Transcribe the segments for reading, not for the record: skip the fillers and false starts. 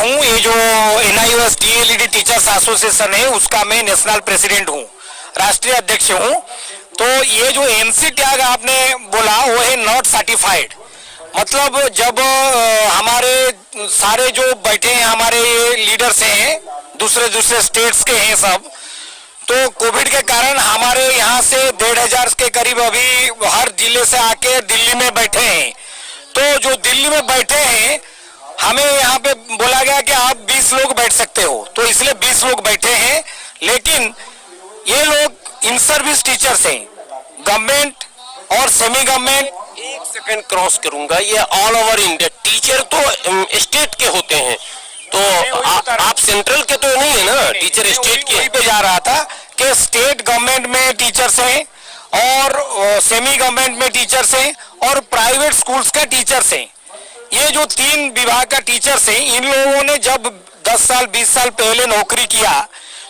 हूँ, ये जो NIOS DLED टीचर्स एसोसिएशन है उसका मैं नेशनल प्रेसिडेंट हूँ, राष्ट्रीय अध्यक्ष हूँ। तो ये जो NC टैग आपने बोला वो है नॉट सर्टिफाइड। मतलब जब हमारे सारे जो बैठे हैं हमारे लीडर्स हैं दूसरे दूसरे स्टेट्स के हैं सब, तो कोविड के कारण हमारे यहाँ से 1,500 के करीब अभी हर जिले से आके दिल्ली में बैठे हैं। तो जो दिल्ली में बैठे हैं हमें यहाँ पे बोला गया कि आप 20 लोग बैठ सकते हो, तो इसलिए 20 लोग बैठे हैं। लेकिन ये लोग इन सर्विस टीचर्स हैं, गवर्नमेंट और सेमी गवर्नमेंट। एक सेकंड क्रॉस करूंगा, ये ऑल ओवर इंडिया टीचर तो स्टेट के होते हैं, तो आप सेंट्रल के तो नहीं है ना, टीचर स्टेट के। वहीं पे जा रहा था कि स्टेट गवर्नमेंट में टीचर्स हैं और सेमी गवर्नमेंट में टीचर्स हैं और प्राइवेट स्कूल्स के टीचर्स हैं। ये जो 3 विभाग का टीचर्स हैं, इन लोगों ने जब 10 साल 20 साल पहले नौकरी किया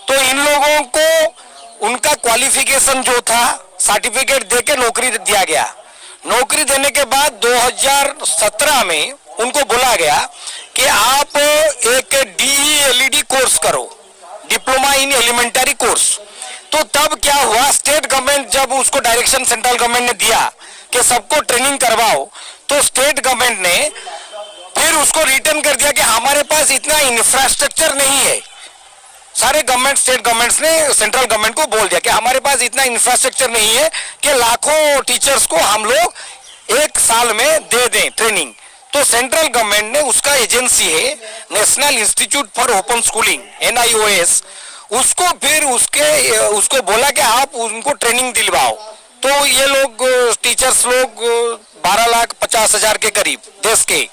तो इन लोगों को उनका क्वालिफिकेशन जो था सर्टिफिकेट देके नौकरी दिया गया। नौकरी देने के बाद 2017 में उनको बोला गया कि आप एक DELED कोर्स करो, डिप्लोमा इन एलिमेंटरी कोर्स। तो तब क्या हुआ, स्टेट गवर्नमेंट जब उसको डायरेक्शन सेंट्रल गवर्नमेंट ने दिया कि सबको ट्रेनिंग करवाओ, तो स्टेट गवर्नमेंट ने फिर उसको रिटर्न कर दिया कि हमारे पास इतना इंफ्रास्ट्रक्चर नहीं है। सारे गवर्नमेंट स्टेट गवर्नमेंट्स ने सेंट्रल गवर्नमेंट को बोल दिया कि हमारे पास इतना इंफ्रास्ट्रक्चर नहीं है कि लाखों टीचर्स को हम लोग एक साल में दे दें ट्रेनिंग। तो सेंट्रल गवर्नमेंट ने उसका एजेंसी है national institute for open schooling NIOS, उसको फिर उसको बोला कि आप उनको ट्रेनिंग दिलवाओ। तो ये लोग टीचर्स लोग 12,50,000 के करीब देश के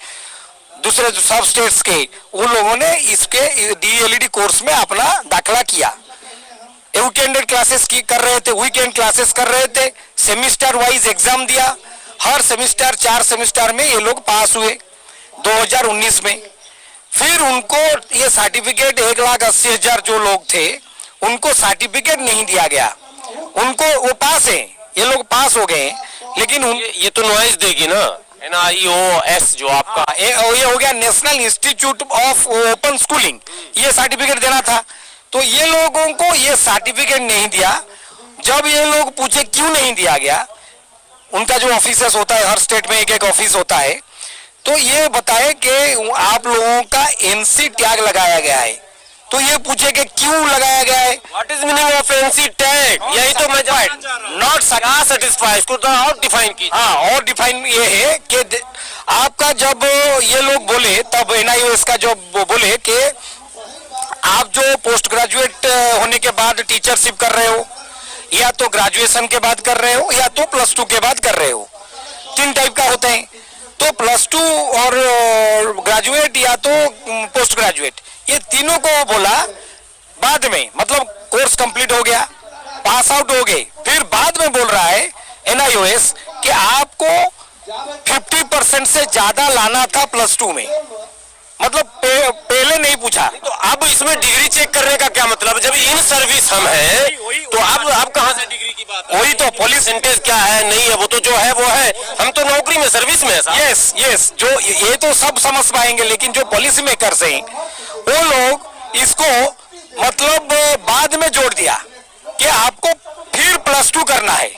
दूसरे सब स्टेट्स के, उन लोगों ने इसके DLED कोर्स में अपना दाखिला किया। वीकेंड क्लासेस कर रहे थे, वीकेंड क्लासेस कर रहे थे, सेमिस्टर वाइज एग्जाम दिया। हर सेमिस्टर 4 सेमिस्टर में ये लोग पास हुए 2019 में। फिर उनको ये सर्टिफिकेट 1,80,000 जो लोग थे उनको सर्टिफिकेट नहीं दिया गया। उनको वो पास है, ये लोग पास हो गए, लेकिन ये तो नॉइज देगी ना NIOS जो आपका ये हो गया national institute of open schooling, ये सर्टिफिकेट देना था। तो ये लोगों को ये सर्टिफिकेट नहीं दिया। जब ये लोग पूछे क्यों नहीं दिया गया, उनका जो ऑफिसर्स होता है हर स्टेट में एक ऑफिस होता है, तो ये बताए कि आप लोगों का NC टैग लगाया गया है। तो ये पूछे कि क्यों लगाया गया है, what is meaning of NC tag, यही तो मैं नॉट सेटिस्फाई, इसको तो और डिफाइन कीजिए। हाँ, और डिफाइन ये है कि आपका जब ये लोग बोले तब NIOS का जो बोले कि आप जो पोस्ट ग्रेजुएट होने के बाद टीचरशिप कर रहे हो, या तो ग्रेजुएशन के बाद कर रहे हो या तो +2 के बाद कर रहे हो, 3 टाइप का होते हैं। तो +2 और ग्रेजुएट या तो पोस्ट ग्रेजुएट, ये तीनों को बोला बाद में, मतलब कोर्स कंप्लीट हो गया, पास आउट हो गए, फिर बाद में बोल रहा है NIOS कि आपको 50% से ज्यादा लाना था +2 में। मतलब पहले नहीं पूछा। तो अब इसमें डिग्री चेक करने का क्या मतलब, जब इन सर्विस हम है तो अब कहाँ से डिग्री की बात है? वही तो पुलिस सेंटेंस क्या है नहीं है, वो तो जो है वो है, हम तो नौकरी में सर्विस में है। यस, जो ये तो सब समझ पाएंगे, लेकिन जो पॉलिसी मेकर्स हैं वो लोग इसको मतलब बाद में जोड़ दिया कि आपको फिर +2 करना है,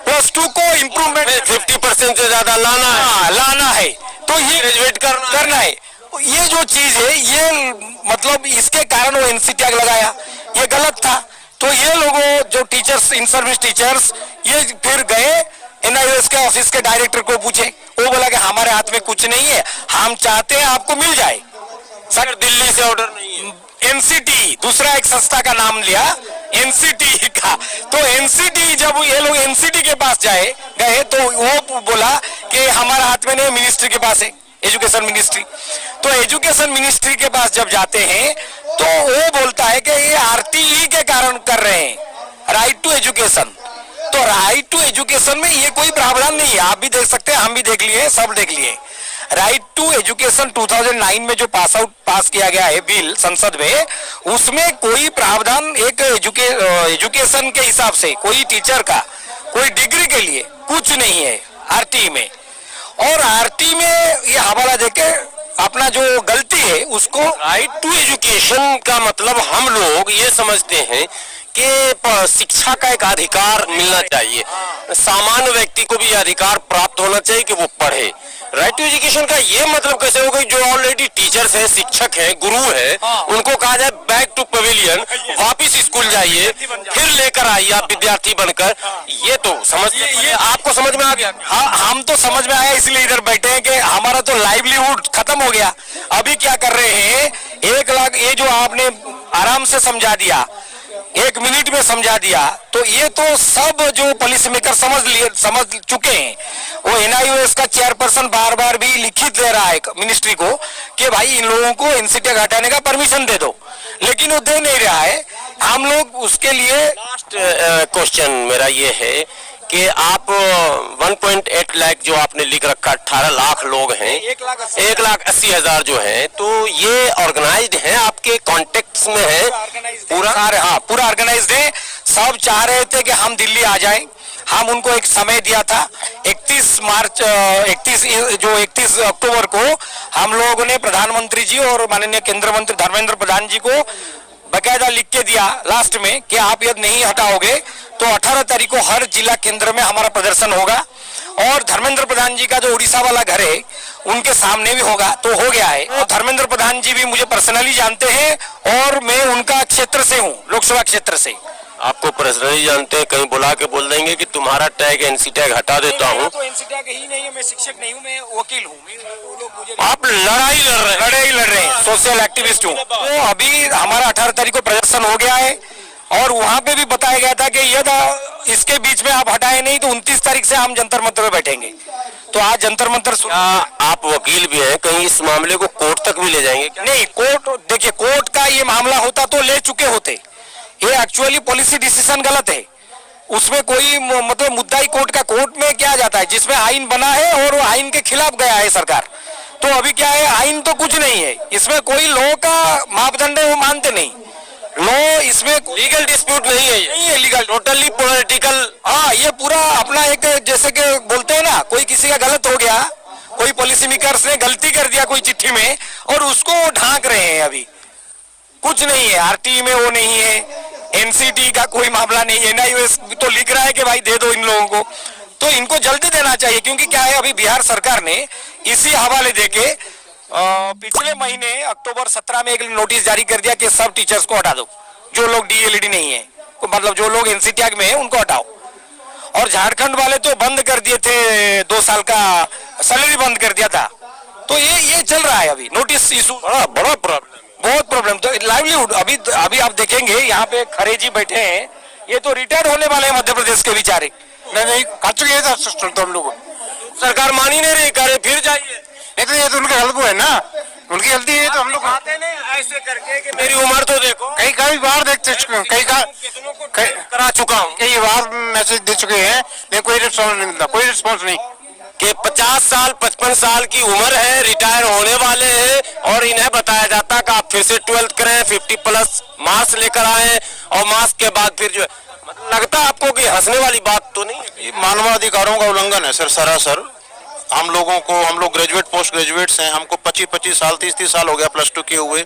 +2 को इम्प्रूवमेंट 50% से ज्यादा लाना है, तो ये ग्रेजुएट करना है। ये जो चीज है ये मतलब इसके कारण वो NC टैग लगाया, ये गलत था। तो ये लोगों जो टीचर्स इन सर्विस टीचर्स ये फिर गए NIOS के ऑफिस के डायरेक्टर को पूछे, वो बोला कि हमारे हाथ में कुछ नहीं है, हम चाहते हैं आपको मिल जाए। सर दिल्ली से ऑर्डर नहीं है। NCT दूसरा एक संस्था का नाम लिया NCT का। तो NCT जब ये लोग NCT के पास गए तो वो बोला कि हमारा हाथ में नहीं, मिनिस्ट्री के पास है, एजुकेशन मिनिस्ट्री। तो एजुकेशन मिनिस्ट्री के पास जब जाते हैं तो वो बोलता है कि ये RTE के कारण कर रहे हैं, राइट टू एजुकेशन। तो राइट टू एजुकेशन में ये कोई प्रावधान नहीं है, आप भी देख सकते हैं, हम भी देख लिए, सब देख लिए। राइट टू एजुकेशन 2009 में जो पास किया गया है बिल संसद में, उसमें कोई प्रावधान एक एजुकेशन के हिसाब से कोई टीचर का कोई डिग्री के लिए कुछ नहीं है RTE में। और RTE में ये हवाला देके अपना जो गलती है उसको राइट टू एजुकेशन का मतलब हम लोग ये समझते हैं कि शिक्षा का एक अधिकार मिलना चाहिए, सामान्य व्यक्ति को भी ये अधिकार प्राप्त होना चाहिए कि वो पढ़े। राइट टू एजुकेशन का ये मतलब कैसे होगा, जो ऑलरेडी टीचर्स हैं, शिक्षक हैं, गुरु हैं, उनको कहा जाए बैक टू पवेलियन, वापिस स्कूल जाइए, फिर लेकर आइए आप विद्यार्थी बनकर। ये तो समझ, ये आपको समझ में आ गया? हाँ, हम तो समझ में आया, इसलिए इधर बैठे हैं कि हमारा तो लाइवलीहुड खत्म हो गया। अभी क्या कर रहे हैं, 1 लाख, ये जो आपने आराम से समझा दिया, 1 मिनट में समझा दिया, तो ये तो सब जो पॉलिसी मेकर समझ चुके हैं। वो NIOS का चेयरपर्सन बार बार भी लिखित दे रहा है मिनिस्ट्री को कि भाई इन लोगों को इंस्टीट्यूट हटाने का परमिशन दे दो, लेकिन वो दे नहीं रहा है। हम लोग उसके लिए लास्ट क्वेश्चन मेरा ये है कि आप 1.8 लाख जो आपने लिख रखा, 18 लाख लोग हैं, 1,80,000 जो है, तो ये ऑर्गेनाइज्ड है, आपके कॉन्टेक्ट में है पूरा? हाँ, पूरा ऑर्गेनाइज्ड है। सब चाह रहे थे कि हम दिल्ली आ जाएं। हम उनको एक समय दिया था, 31 अक्टूबर को हम लोगों ने प्रधानमंत्री जी और माननीय केंद्रीय मंत्री धर्मेंद्र प्रधान जी को बकायदा लिख के दिया लास्ट में कि आप यदि नहीं हटाओगे तो 18 तारीख को हर जिला केंद्र में हमारा प्रदर्शन होगा। और धर्मेंद्र प्रधान जी का जो उड़ीसा वाला घर है उनके सामने भी होगा, तो हो गया है। और धर्मेंद्र प्रधान जी भी मुझे पर्सनली जानते हैं और मैं उनका क्षेत्र से हूँ, लोकसभा क्षेत्र से। आपको पर्सनली जानते हैं, कहीं बुला के बोल देंगे कि तुम्हारा टैग NC टैग हटा देता हूँ? तो NC टैग ही नहीं है, मैं शिक्षक नहीं हूँ, मैं वकील हूँ। आप लड़ाई लड़ रहे हैं, सोशल एक्टिविस्ट हूँ। तो अभी हमारा 18 तारीख को प्रदर्शन हो गया है और वहाँ पे भी बताया गया था कि यदि इसके बीच में आप हटाए नहीं तो 29 तारीख से हम जंतर मंतर में बैठेंगे। तो आज जंतर मंतर, आप वकील भी हैं, कहीं इस मामले को कोर्ट तक भी ले जाएंगे क्या? नहीं, कोर्ट, देखिए कोर्ट का ये मामला होता तो ले चुके होते। ये एक्चुअली पॉलिसी डिसीजन गलत है, उसमें कोई मतलब मुद्दा ही कोर्ट में क्या जाता है, जिसमें आइन बना है और वो आइन के खिलाफ गया है सरकार। तो अभी क्या है, आइन तो कुछ नहीं है, इसमें कोई लॉ का मापदंड है वो मानते नहीं। लॉ इसमें लीगल डिस्प्यूट नहीं है, नहीं है लीगल, टोटली पॉलिटिकल। हाँ, ये पूरा अपना एक, जैसे कि बोलते हैं ना, कोई किसी का गलत हो गया, कोई पॉलिसी मेकर्स ने गलती कर दिया कोई चिट्ठी में और उसको ढांक रहे हैं। अभी कुछ नहीं है, RT में वो नहीं है, NCT का कोई मामला नहीं है, NIOS तो लिख रहा है कि भाई दे दो इन लोगों को। तो इनको जल्दी देना चाहिए, क्योंकि क्या है, अभी बिहार सरकार ने इसी हवाले देके पिछले महीने अक्टूबर 17 में एक नोटिस जारी कर दिया कि सब टीचर्स को हटा दो, जो लोग DLED नहीं है, मतलब जो लोग NC टैग में है उनको हटाओ। और झारखंड वाले तो बंद कर दिए थे, 2 साल का सैलरी बंद कर दिया था। तो ये चल रहा है अभी नोटिस इशू, बड़ा प्रॉब्लम, बहुत प्रॉब्लम। तो लाइवलीहुड अभी आप देखेंगे यहाँ पे खरे जी बैठे हैं, ये तो रिटायर्ड होने वाले हैं मध्य प्रदेश के बेचारे। नहीं खा चुके हैं तो हम लोग, सरकार मान ही नहीं रही, करे फिर जाइए। नहीं तो ये तो उनका गलत है ना, उनकी गलती है। तो हम लोग आते नहीं ऐसे करके कि मेरी उम्र तो देखो, कई बार देख चुके हैं, करा चुका हूँ, कई बार मैसेज दे चुके हैं, लेकिन कोई रिस्पॉन्स नहीं मिलता, कोई रिस्पॉन्स नहीं। कि 50 साल 55 साल की उम्र है, रिटायर होने वाले हैं और इन्हें बताया जाता है कि आप फिर से 12th करें, 50+ मार्क्स लेकर आए और मार्क्स के बाद फिर जो है, मतलब लगता है आपको कि हंसने वाली बात तो नहीं है? ये मानवाधिकारों का उल्लंघन है सर, सरासर। हम लोग ग्रेजुएट पोस्ट ग्रेजुएट्स हैं, हमको 25 साल 30 साल हो गया +2 किए हुए।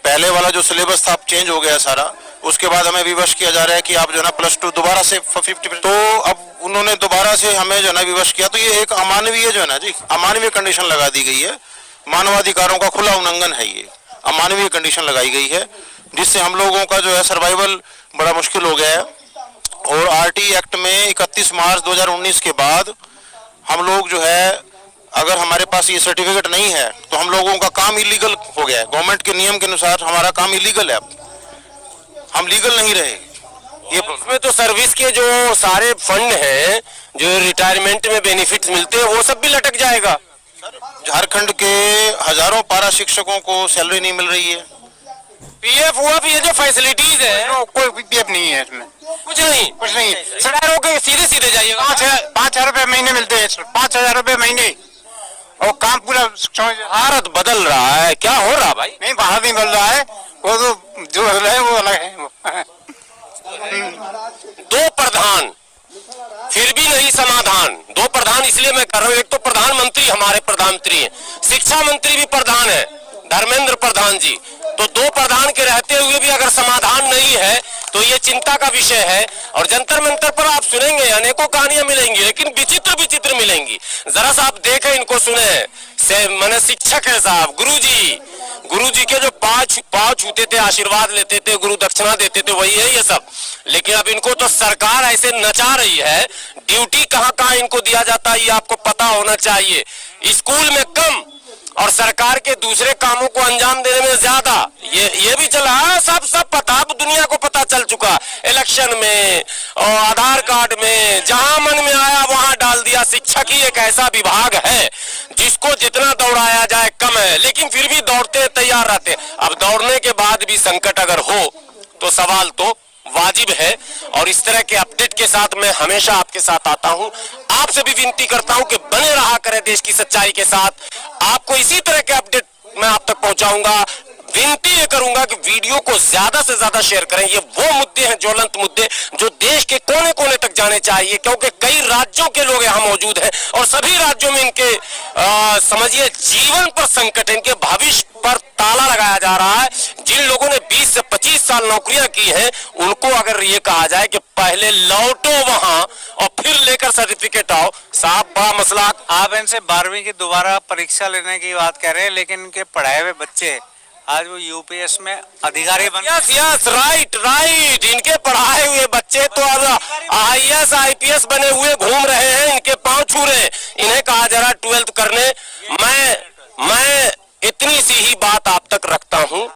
पहले वाला जो सिलेबस था अब चेंज हो गया सारा, उसके बाद हमें विवश किया जा रहा है कि आप जो है ना +2 दोबारा से 50%, तो अब उन्होंने दोबारा से हमें जो है ना विवश किया। तो ये एक अमानवीय जो है ना जी, अमानवीय कंडीशन लगा दी गई है, मानवाधिकारों का खुला उल्लंघन है। ये अमानवीय कंडीशन लगाई गई है, जिससे हम लोगों का जो है सर्वाइवल बड़ा मुश्किल हो गया है। और RT एक्ट में 31 मार्च 2019 के बाद हम लोग जो है, अगर हमारे पास ये सर्टिफिकेट नहीं है तो हम लोगों का काम इलीगल हो गया है। गवर्नमेंट के नियम के अनुसार हमारा काम इलीगल है, अब हम लीगल नहीं रहे। ये इसमें तो सर्विस के जो सारे फंड हैं, जो रिटायरमेंट में बेनिफिट्स मिलते हैं, वो सब भी लटक जाएगा। झारखंड के हजारों पारा शिक्षकों को सैलरी नहीं मिल रही है। PF हुआ भी, ये जो फैसिलिटीज है, कोई PF नहीं है इसमें, कुछ नहीं सर। के सीधे जाइएगा, 5,000 रुपए महीने मिलते हैं, 5,000 रुपए महीने, और काम पूरा। भारत बदल रहा है, क्या हो रहा भाई? नहीं, बाहर नहीं बदल रहा है, वो तो जो बदल रहा है वो अलग है। 2 प्रधान फिर भी नहीं समाधान। 2 प्रधान इसलिए मैं कर रहा हूँ, एक तो प्रधानमंत्री हमारे प्रधानमंत्री हैं, शिक्षा मंत्री भी प्रधान है, धर्मेंद्र प्रधान जी। तो 2 प्रधान के रहते हुए भी अगर समाधान नहीं है तो ये चिंता का विषय है। और जंतर मंतर पर आप सुनेंगे अनेकों कहानियां मिलेंगी, लेकिन विचित्र विचित्र मिलेंगी। जरा सा आप देखें, इनको सुने। से मैंने शिक्षक है साहब, गुरुजी के जो पाँव छूते थे, आशीर्वाद लेते थे, गुरु दक्षिणा देते थे, वही है ये सब। लेकिन अब इनको तो सरकार ऐसे नचा रही है, ड्यूटी कहाँ कहाँ इनको दिया जाता है ये आपको पता होना चाहिए। स्कूल में कम और सरकार के दूसरे कामों को अंजाम देने में ज्यादा। ये भी चला, सब पता, अब दुनिया को पता चल चुका। इलेक्शन में और आधार कार्ड में जहां मन में आया वहां डाल दिया। शिक्षक ही एक ऐसा विभाग है जिसको जितना दौड़ाया जाए कम है, लेकिन फिर भी दौड़ते तैयार रहते। अब दौड़ने के बाद भी संकट अगर हो तो सवाल तो वाजिब है। और इस तरह के अपडेट के साथ मैं हमेशा आपके साथ आता हूं। आपसे भी विनती करता हूं कि बने रहा करें देश की सच्चाई के साथ। आपको इसी तरह के अपडेट मैं आप तक पहुंचाऊंगा। विनती ये करूंगा कि वीडियो को ज्यादा से ज्यादा शेयर करें। ये वो मुद्दे हैं, ज्वलंत मुद्दे, जो देश के कोने कोने तक जाने चाहिए, क्योंकि कई राज्यों के लोग यहाँ मौजूद हैं और सभी राज्यों में इनके समझिए जीवन पर संकट है, इनके भविष्य पर ताला लगाया जा रहा है। जिन लोगों ने 20 से 25 साल नौकरियां की हैं, उनको अगर ये कहा जाए कि पहले लौटो वहां और फिर लेकर सर्टिफिकेट आओ, साहब बड़ा मसला। आप इनसे 12वीं की दोबारा परीक्षा लेने की बात कह रहे हैं, लेकिन इनके पढ़ाए हुए बच्चे आज वो यूपीएस में अधिकारी बन। Yes right. इनके पढ़ाए हुए बच्चे तो अब IAS IPS बने हुए घूम रहे हैं, इनके पांव छू रहे हैं। इन्हें कहा जा रहा 12th करने। मैं इतनी सी ही बात आप तक रखता हूं।